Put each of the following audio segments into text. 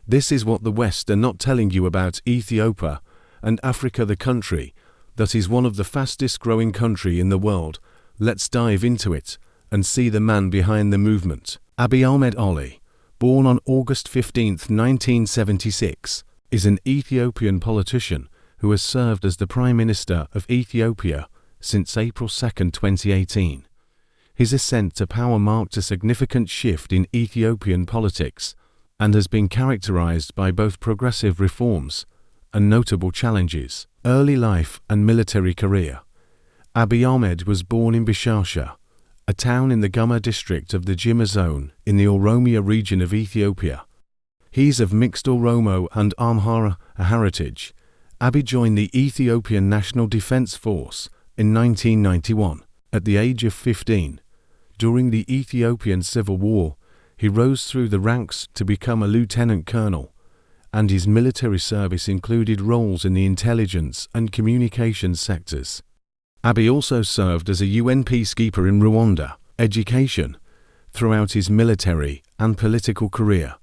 This is what the West are not telling you about Ethiopia and Africa, the country that is one of the fastest growing country in the world. Let's dive into it and see the man behind the movement. Abiy Ahmed Ali, born on August 15, 1976, is an Ethiopian politician who has served as the Prime Minister of Ethiopia since April 2, 2018. His ascent to power marked a significant shift in Ethiopian politics and has been characterized by both progressive reforms and notable challenges. Early life and military career. Abiy Ahmed was born in Bishasha, a town in the Gumma district of the Jimma zone in the Oromia region of Ethiopia. He's of mixed Oromo and Amhara heritage. Abiy joined the Ethiopian National Defense Force in 1991. At the age of 15, during the Ethiopian Civil War, he rose through the ranks to become a lieutenant colonel, and his military service included roles in the intelligence and communications sectors. Abiy also served as a UN peacekeeper in Rwanda. Education. Throughout his military and political career,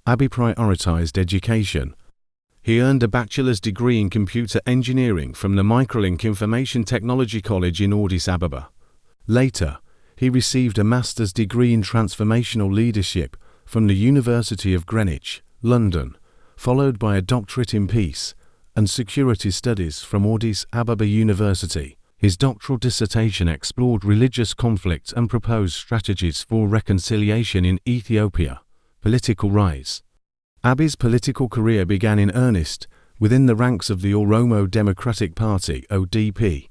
Abiy prioritized education. He earned a bachelor's degree in computer engineering from the Microlink Information Technology College in Addis Ababa. Later, he received a master's degree in transformational leadership from the University of Greenwich, London, followed by a doctorate in peace and security studies from Addis Ababa University. His doctoral dissertation explored religious conflict and proposed strategies for reconciliation in Ethiopia. Political rise. Abiy's political career began in earnest within the ranks of the Oromo Democratic Party (ODP),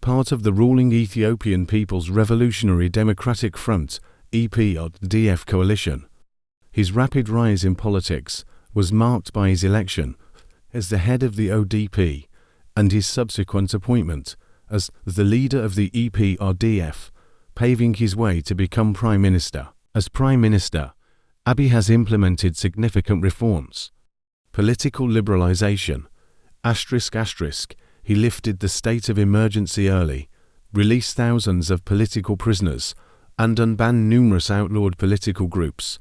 part of the ruling Ethiopian People's Revolutionary Democratic Front (EPRDF) coalition. His rapid rise in politics was marked by his election as the head of the ODP and his subsequent appointment as the leader of the EPRDF, paving his way to become Prime Minister. As Prime Minister, Abiy has implemented significant reforms. Political liberalization. He lifted the state of emergency early, released thousands of political prisoners, and unbanned numerous outlawed political groups.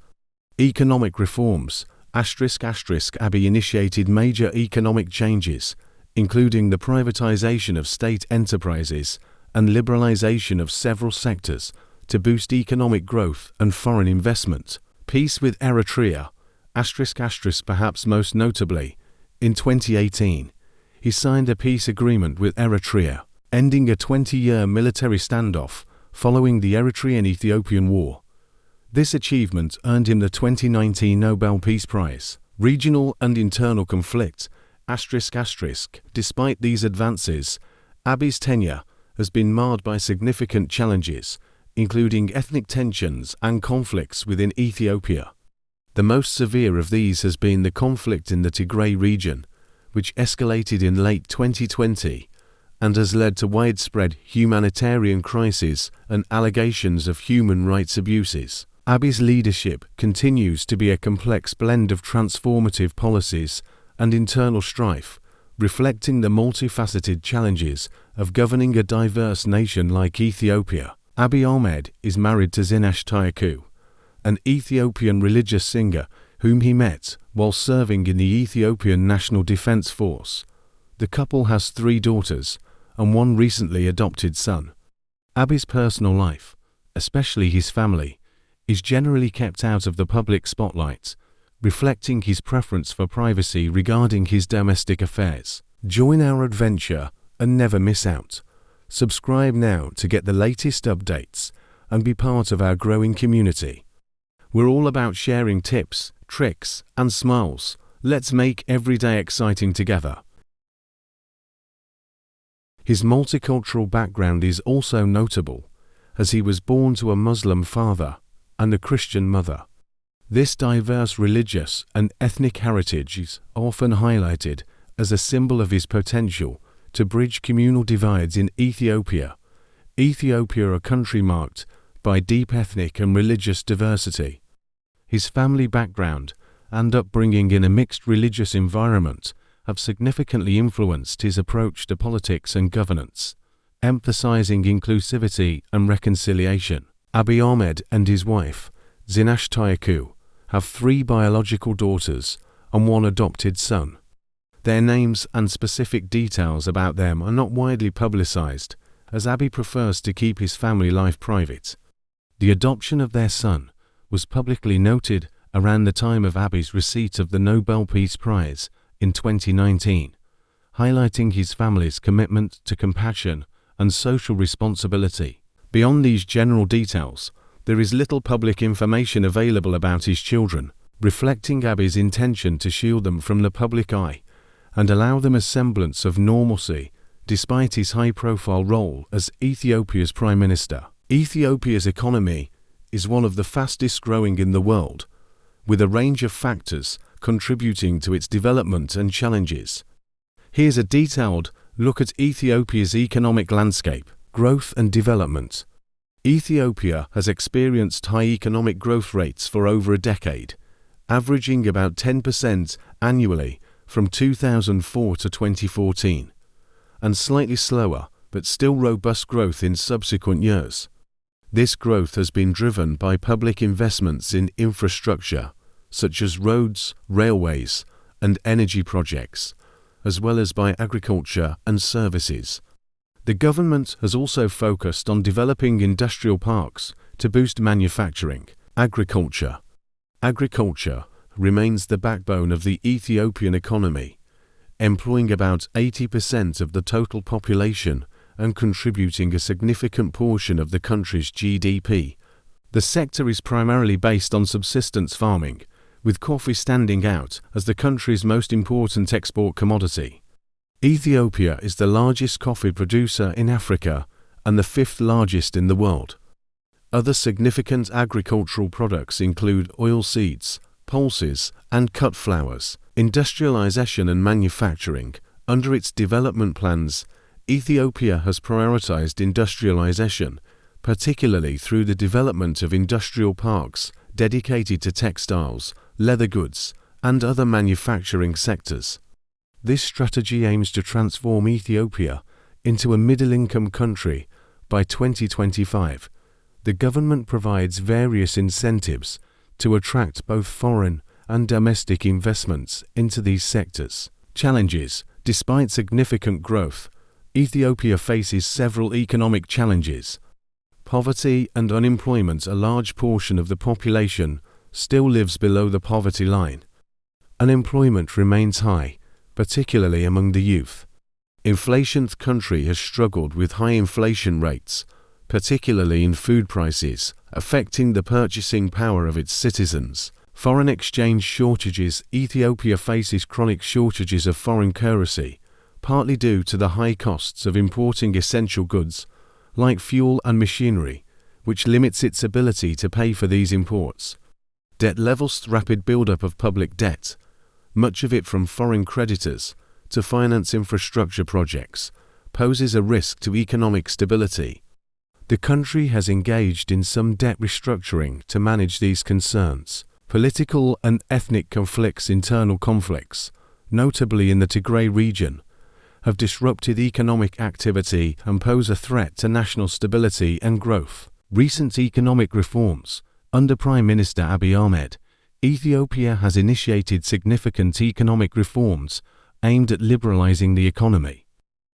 Economic reforms. Abiy initiated major economic changes, including the privatization of state enterprises and liberalization of several sectors to boost economic growth and foreign investment. Peace with Eritrea. Perhaps most notably, in 2018, he signed a peace agreement with Eritrea, ending a 20-year military standoff following the Eritrean-Ethiopian War. This achievement earned him the 2019 Nobel Peace Prize. Regional and internal conflict. Despite these advances, Abiy's tenure has been marred by significant challenges, including ethnic tensions and conflicts within Ethiopia. The most severe of these has been the conflict in the Tigray region, which escalated in late 2020 and has led to widespread humanitarian crises and allegations of human rights abuses. Abiy's leadership continues to be a complex blend of transformative policies and internal strife, reflecting the multifaceted challenges of governing a diverse nation like Ethiopia. Abiy Ahmed is married to Zinash Tayaku, an Ethiopian religious singer whom he met while serving in the Ethiopian National Defense Force. The couple has 3 daughters and 1 recently adopted son. Abiy's personal life, especially his family, is generally kept out of the public spotlight, reflecting his preference for privacy regarding his domestic affairs. Join our adventure and never miss out. Subscribe now to get the latest updates and be part of our growing community. We're all about sharing tips, tricks, and smiles. Let's make every day exciting together. His multicultural background is also notable, as he was born to a Muslim father and a Christian mother. This diverse religious and ethnic heritage is often highlighted as a symbol of his potential to bridge communal divides in Ethiopia. Ethiopia, a country marked by deep ethnic and religious diversity. His family background and upbringing in a mixed religious environment have significantly influenced his approach to politics and governance, emphasizing inclusivity and reconciliation. Abiy Ahmed and his wife, Zinash Tayaku, have 3 biological daughters and one adopted son. Their names and specific details about them are not widely publicized, as Abiy prefers to keep his family life private. The adoption of their son was publicly noted around the time of Abiy's receipt of the Nobel Peace Prize in 2019, highlighting his family's commitment to compassion and social responsibility. Beyond these general details, there is little public information available about his children, reflecting Abiy's intention to shield them from the public eye and allow them a semblance of normalcy despite his high-profile role as Ethiopia's Prime Minister. Ethiopia's economy is one of the fastest growing in the world, with a range of factors contributing to its development and challenges. Here's a detailed look at Ethiopia's economic landscape, growth and development. Ethiopia has experienced high economic growth rates for over a decade, averaging about 10% annually from 2004 to 2014, and slightly slower but still robust growth in subsequent years. This growth has been driven by public investments in infrastructure, such as roads, railways, and energy projects, as well as by agriculture and services. The government has also focused on developing industrial parks to boost manufacturing. Agriculture remains the backbone of the Ethiopian economy, employing about 80% of the total population and contributing a significant portion of the country's GDP. The sector is primarily based on subsistence farming, with coffee standing out as the country's most important export commodity. Ethiopia is the largest coffee producer in Africa and the fifth largest in the world. Other significant agricultural products include oilseeds, pulses, and cut flowers. Industrialization and manufacturing. Under its development plans, Ethiopia has prioritized industrialization, particularly through the development of industrial parks dedicated to textiles, leather goods, and other manufacturing sectors. This strategy aims to transform Ethiopia into a middle-income country by 2025. The government provides various incentives to attract both foreign and domestic investments into these sectors. Challenges. Despite significant growth, Ethiopia faces several economic challenges. Poverty and unemployment. A large portion of the population still lives below the poverty line. Unemployment remains high, particularly among the youth. Inflation. The country has struggled with high inflation rates, particularly in food prices, affecting the purchasing power of its citizens. Foreign exchange shortages. Ethiopia faces chronic shortages of foreign currency, partly due to the high costs of importing essential goods, like fuel and machinery, which limits its ability to pay for these imports. Debt levels. Rapid buildup of public debt, much of it from foreign creditors, to finance infrastructure projects, poses a risk to economic stability. The country has engaged in some debt restructuring to manage these concerns. Political and ethnic conflicts. Internal conflicts, notably in the Tigray region, have disrupted economic activity and pose a threat to national stability and growth. Recent economic reforms. Under Prime Minister Abiy Ahmed, Ethiopia has initiated significant economic reforms aimed at liberalizing the economy.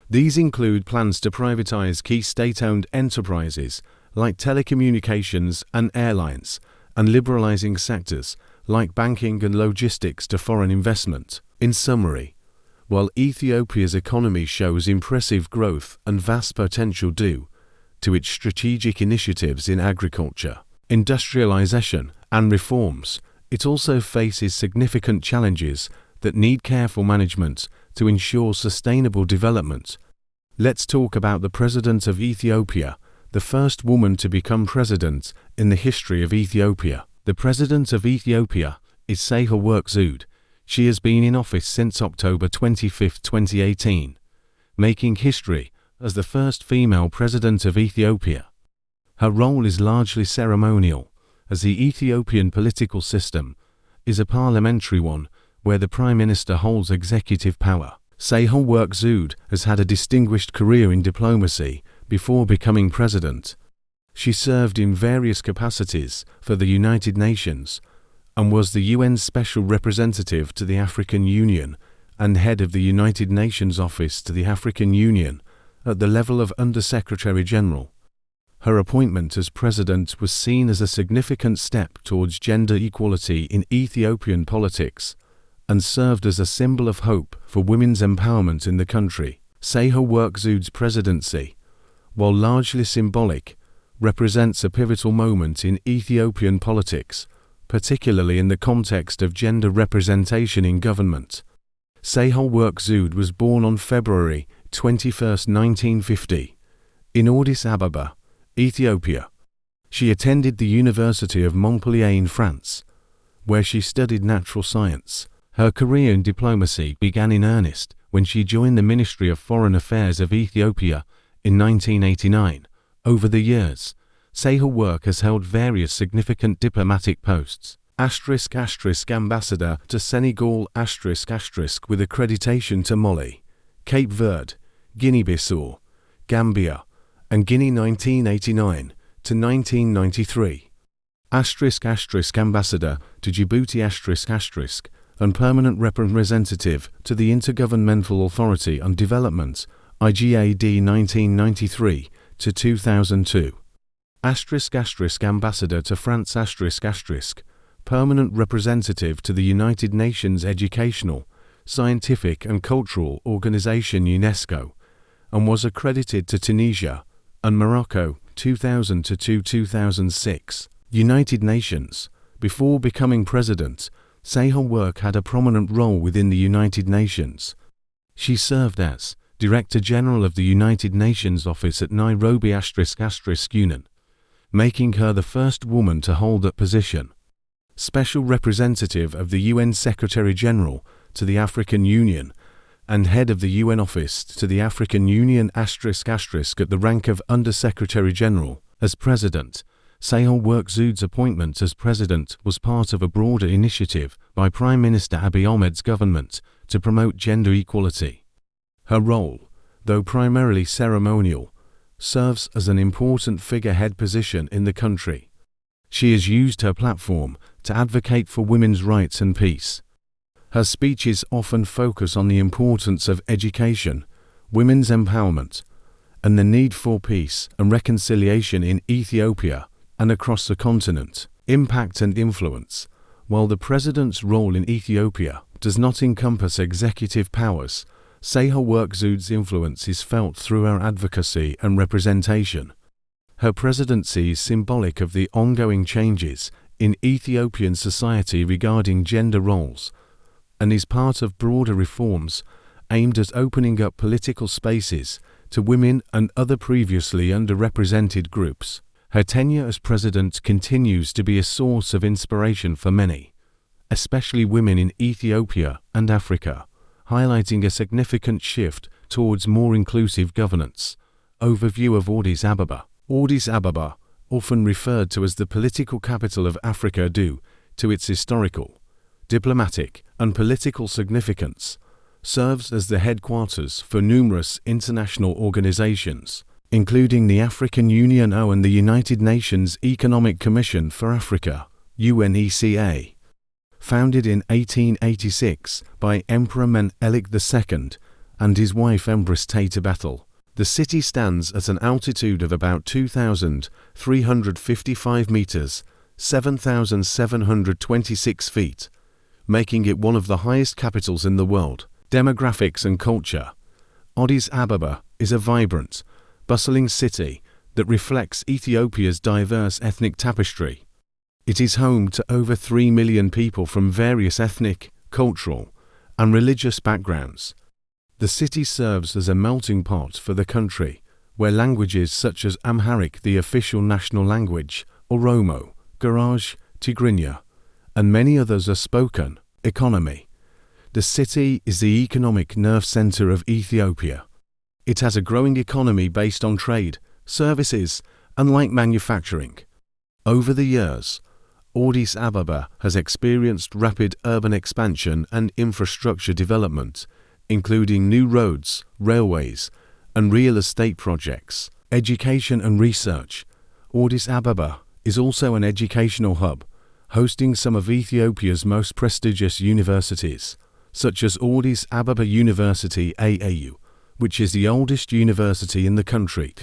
These include plans to privatize key state-owned enterprises like telecommunications and airlines, and liberalizing sectors like banking and logistics to foreign investment. In summary, while Ethiopia's economy shows impressive growth and vast potential due to its strategic initiatives in agriculture, industrialization, and reforms, it also faces significant challenges that need careful management to ensure sustainable development. Let's talk about the President of Ethiopia, the first woman to become president in the history of Ethiopia. The President of Ethiopia is Sahle-Work Zewde. She has been in office since October 25, 2018, making history as the first female president of Ethiopia. Her role is largely ceremonial, as the Ethiopian political system is a parliamentary one where the Prime Minister holds executive power. Sahle-Work Zewde has had a distinguished career in diplomacy before becoming president. She served in various capacities for the United Nations, and was the UN's special representative to the African Union and head of the United Nations Office to the African Union at the level of Under-Secretary General. Her appointment as president was seen as a significant step towards gender equality in Ethiopian politics and served as a symbol of hope for women's empowerment in the country. Sahle-Work Zewde's presidency, while largely symbolic, represents a pivotal moment in Ethiopian politics, particularly in the context of gender representation in government. Sahle-Work Zewde was born on February 21, 1950, in Addis Ababa, Ethiopia. She attended the University of Montpellier in France, where she studied natural science. Her career in diplomacy began in earnest when she joined the Ministry of Foreign Affairs of Ethiopia in 1989. Over the years, Sahle-Work has held various significant diplomatic posts. Ambassador to Senegal ** with accreditation to Mali, Cape Verde, Guinea-Bissau, Gambia, and Guinea 1989 to 1993. Ambassador to Djibouti ** and permanent representative to the Intergovernmental Authority on Development IGAD 1993 to 2002. Ambassador to France ** permanent representative to the United Nations Educational, Scientific and Cultural Organization UNESCO, and was accredited to Tunisia and Morocco 2000 to 2006. United Nations. Before becoming president, Sahle-Work had a prominent role within the United Nations. She served as Director General of the United Nations Office at Nairobi ** Union, making her the first woman to hold that position. Special Representative of the UN Secretary General to the African Union and head of the UN Office to the African Union ** at the rank of Under-Secretary General. As President, Sahle-Work Zewde's appointment as President was part of a broader initiative by Prime Minister Abiy Ahmed's government to promote gender equality. Her role, though primarily ceremonial, serves as an important figurehead position in the country. She has used her platform to advocate for women's rights and peace. Her speeches often focus on the importance of education, women's empowerment, and the need for peace and reconciliation in Ethiopia and across the continent. Impact and influence. While the president's role in Ethiopia does not encompass executive powers, Sahle-Work Zewde's influence is felt through her advocacy and representation. Her presidency is symbolic of the ongoing changes in Ethiopian society regarding gender roles, and is part of broader reforms aimed at opening up political spaces to women and other previously underrepresented groups. Her tenure as president continues to be a source of inspiration for many, especially women in Ethiopia and Africa, highlighting a significant shift towards more inclusive governance. Overview of Addis Ababa. Addis Ababa, often referred to as the political capital of Africa due to its historical, diplomatic, and political significance, serves as the headquarters for numerous international organizations, including the African Union and the United Nations Economic Commission for Africa, UNECA. Founded in 1886 by Emperor Menelik II and his wife Empress Tete-Bethel, the city stands at an altitude of about 2,355 meters, 7,726 feet, making it one of the highest capitals in the world. Demographics and culture. Addis Ababa is a vibrant, bustling city that reflects Ethiopia's diverse ethnic tapestry. It is home to over 3 million people from various ethnic, cultural, and religious backgrounds. The city serves as a melting pot for the country, where languages such as Amharic, the official national language, Oromo, Garage, Tigrinya, and many others are spoken. Economy. The city is the economic nerve center of Ethiopia. It has a growing economy based on trade, services, and light manufacturing. Over the years, Addis Ababa has experienced rapid urban expansion and infrastructure development, including new roads, railways, and real estate projects. Education and research. Addis Ababa is also an educational hub, hosting some of Ethiopia's most prestigious universities, such as Addis Ababa University AAU, which is the oldest university in the country.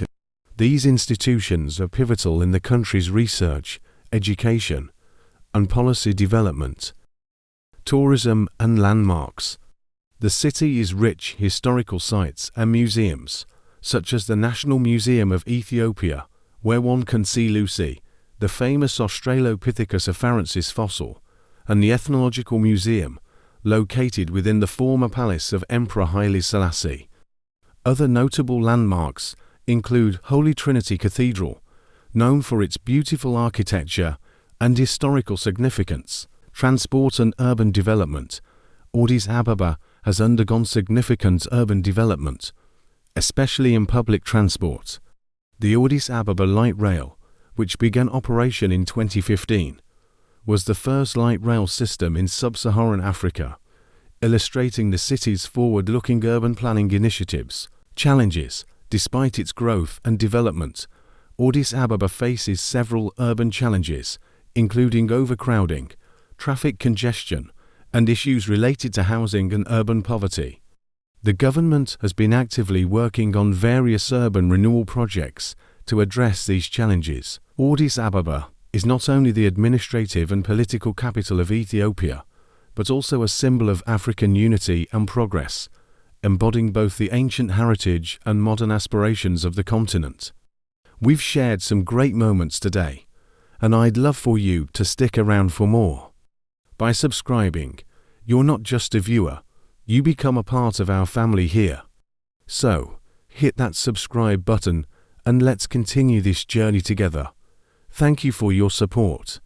These institutions are pivotal in the country's research, education, and policy development. Tourism and landmarks. The city is rich historical sites and museums, such as the National Museum of Ethiopia, where one can see Lucy, the famous Australopithecus afarensis fossil, and the Ethnological Museum, located within the former palace of Emperor Haile Selassie. Other notable landmarks include Holy Trinity Cathedral, known for its beautiful architecture and historical significance. Transport and urban development. Addis Ababa has undergone significant urban development, especially in public transport. The Addis Ababa Light Rail, which began operation in 2015, was the first light rail system in sub-Saharan Africa, illustrating the city's forward-looking urban planning initiatives. Challenges. Despite its growth and development, Addis Ababa faces several urban challenges, including overcrowding, traffic congestion, and issues related to housing and urban poverty. The government has been actively working on various urban renewal projects to address these challenges. Addis Ababa is not only the administrative and political capital of Ethiopia, but also a symbol of African unity and progress, embodying both the ancient heritage and modern aspirations of the continent. We've shared some great moments today, and I'd love for you to stick around for more. By subscribing, you're not just a viewer, you become a part of our family here. So, hit that subscribe button and let's continue this journey together. Thank you for your support.